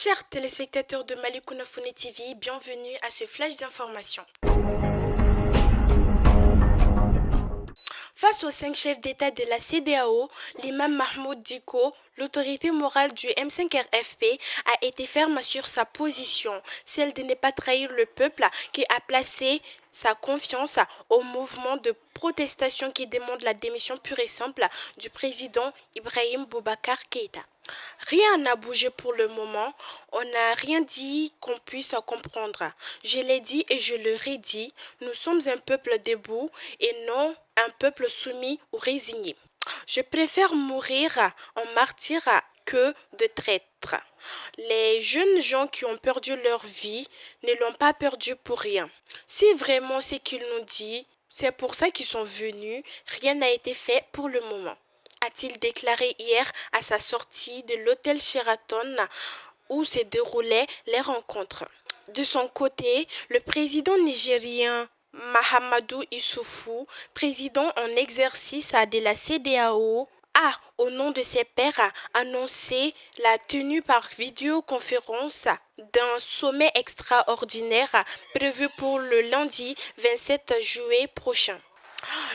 Chers téléspectateurs de Malikouna Fone TV, bienvenue à ce flash d'information. Face aux 5 chefs d'État de la CEDEAO, l'imam Mahmoud Dicko, l'autorité morale du M5RFP, a été ferme sur sa position, celle de ne pas trahir le peuple qui a placé sa confiance au mouvement de protestation qui demande la démission pure et simple du président Ibrahim Boubacar Keïta. Rien n'a bougé pour le moment, on n'a rien dit qu'on puisse comprendre. Je l'ai dit et je le redis, nous sommes un peuple debout et non un peuple soumis ou résigné. Je préfère mourir en martyr que de traître. Les jeunes gens qui ont perdu leur vie ne l'ont pas perdu pour rien. Si vraiment ce qu'ils nous disent, c'est pour ça qu'ils sont venus, rien n'a été fait pour le moment, a-t-il déclaré hier à sa sortie de l'hôtel Sheraton où se déroulaient les rencontres. De son côté, le président nigérien Mahamadou Issoufou, président en exercice de la CEDEAO, a, au nom de ses pairs, annoncé la tenue par vidéoconférence d'un sommet extraordinaire prévu pour le lundi 27 juillet prochain.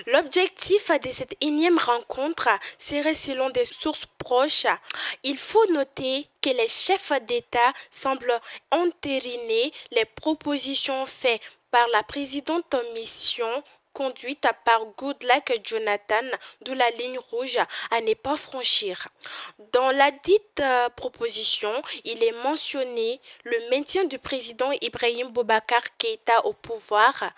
L'objectif de cette énième rencontre serait, selon des sources proches, il faut noter que les chefs d'État semblent entériner les propositions faites par la présidente en mission conduite par Goodluck Jonathan, d'où la ligne rouge à ne pas franchir. Dans la dite proposition, il est mentionné le maintien du président Ibrahim Boubacar Keïta au pouvoir,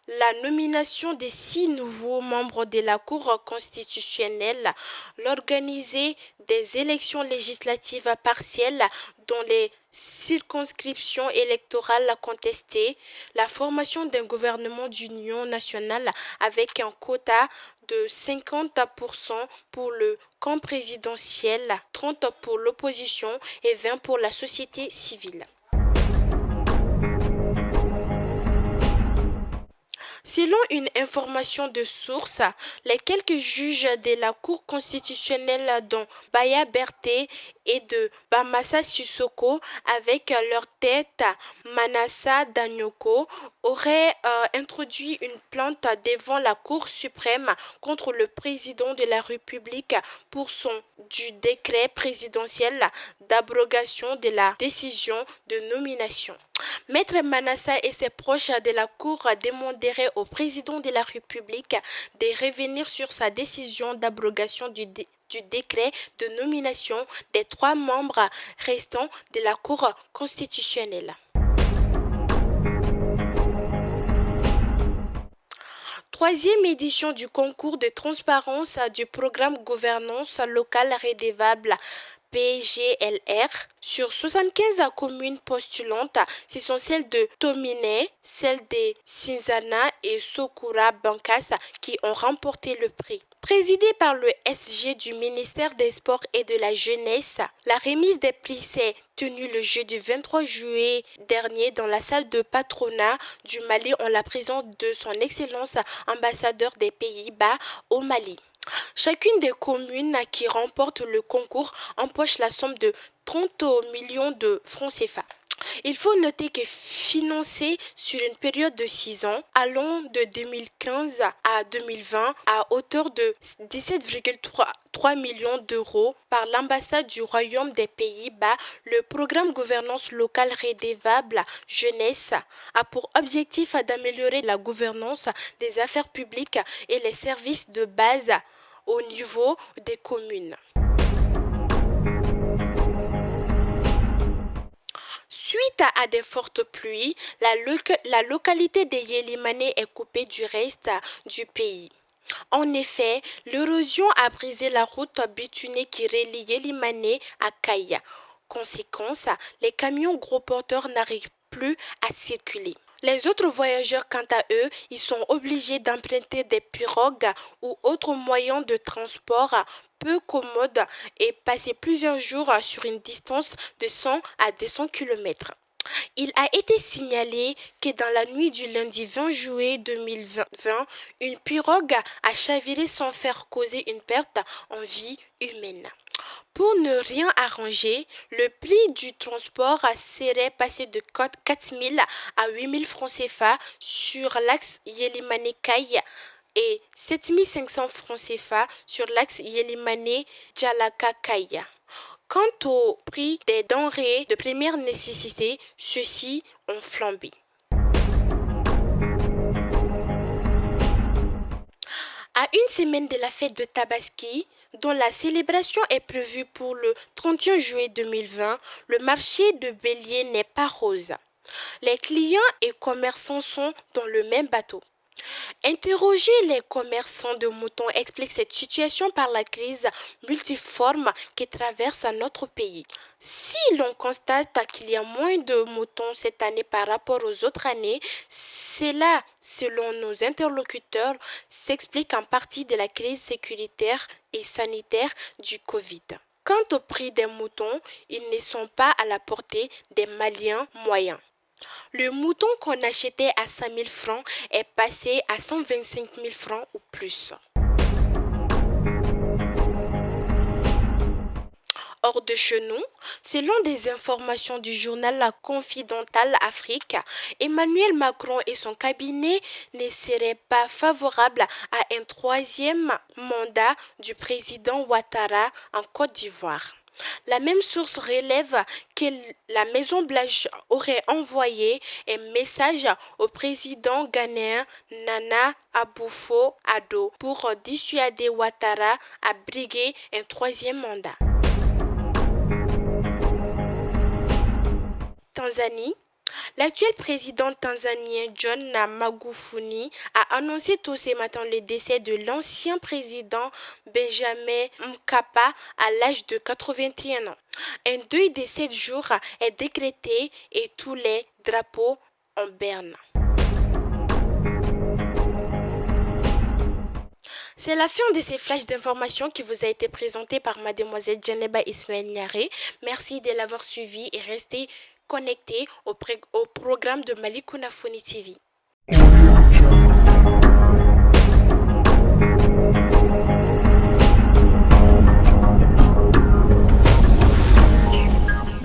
la nomination des 6 nouveaux membres de la Cour constitutionnelle, l'organiser des élections législatives partielles dans les circonscriptions électorales contestées, la formation d'un gouvernement d'union nationale avec un quota de 50% pour le camp présidentiel, 30% pour l'opposition et 20% pour la société civile. Selon une information de source, les quelques juges de la Cour constitutionnelle dont Baya Berté et de Bamassa Sissoko, avec leur tête Manassa Danyoko, auraient introduit une plainte devant la Cour suprême contre le président de la République pour du décret présidentiel d'abrogation de la décision de nomination. Maître Manassa et ses proches de la Cour demanderaient au président de la République de revenir sur sa décision d'abrogation du décret de nomination des 3 membres restants de la Cour constitutionnelle. Troisième édition du concours de transparence du programme Gouvernance locale redevable PGLR. Sur 75 communes postulantes, ce sont celles de Tomine, celles de Sinzana et Sokura Bankas qui ont remporté le prix. Présidée par le SG du ministère des Sports et de la Jeunesse, la remise des prix s'est tenue le jeudi 23 juillet dernier dans la salle de patronat du Mali en la présence de son Excellence ambassadeur des Pays-Bas au Mali. Chacune des communes qui remportent le concours empoche la somme de 30 millions de francs CFA. Il faut noter que financé sur une période de 6 ans, allant de 2015 à 2020 à hauteur de 17,3 millions d'euros par l'ambassade du Royaume des Pays-Bas, le programme Gouvernance locale redevable jeunesse a pour objectif d'améliorer la gouvernance des affaires publiques et les services de base au niveau des communes. Suite à des fortes pluies, la localité de Yelimane est coupée du reste du pays. En effet, l'érosion a brisé la route bitumée qui relie Yelimane à Kaya. Conséquence, les camions gros porteurs n'arrivent plus à circuler. Les autres voyageurs, quant à eux, ils sont obligés d'emprunter des pirogues ou autres moyens de transport peu commodes et passer plusieurs jours sur une distance de 100 à 200 km. Il a été signalé que dans la nuit du lundi 20 juillet 2020, une pirogue a chaviré sans faire causer une perte en vie humaine. Pour ne rien arranger, le prix du transport serait passé de 4 000 à 8 000 francs CFA sur l'axe Yelimane-Kaye et 7 500 francs CFA sur l'axe Yelimane-Djalaka-Kaye. Quant au prix des denrées de première nécessité, ceux-ci ont flambé. À une semaine de la fête de Tabaski, dont la célébration est prévue pour le 31 juillet 2020, le marché de Bélier n'est pas rose. Les clients et commerçants sont dans le même bateau. Interroger les commerçants de moutons explique cette situation par la crise multiforme qui traverse notre pays. Si l'on constate qu'il y a moins de moutons cette année par rapport aux autres années, cela, selon nos interlocuteurs, s'explique en partie de la crise sécuritaire et sanitaire du Covid. Quant au prix des moutons, ils ne sont pas à la portée des Maliens moyens. Le mouton qu'on achetait à 5 000 francs est passé à 125 000 francs ou plus. Hors de chez nous, selon des informations du journal La Confidential Afrique, Emmanuel Macron et son cabinet ne seraient pas favorables à un troisième mandat du président Ouattara en Côte d'Ivoire. La même source relève que la Maison-Blanche aurait envoyé un message au président ghanéen Nana Akufo-Addo pour dissuader Ouattara à briguer un troisième mandat. Tanzanie. L'actuel président tanzanien John Magufuli a annoncé tôt ce matin le décès de l'ancien président Benjamin Mkapa à l'âge de 81 ans. Un deuil de 7 jours est décrété et tous les drapeaux en berne. C'est la fin de ces flashs d'informations qui vous a été présenté par mademoiselle Djeneba Ismaël Niaré. Merci de l'avoir suivi et restez connectés au programme de Malikouna Foni TV.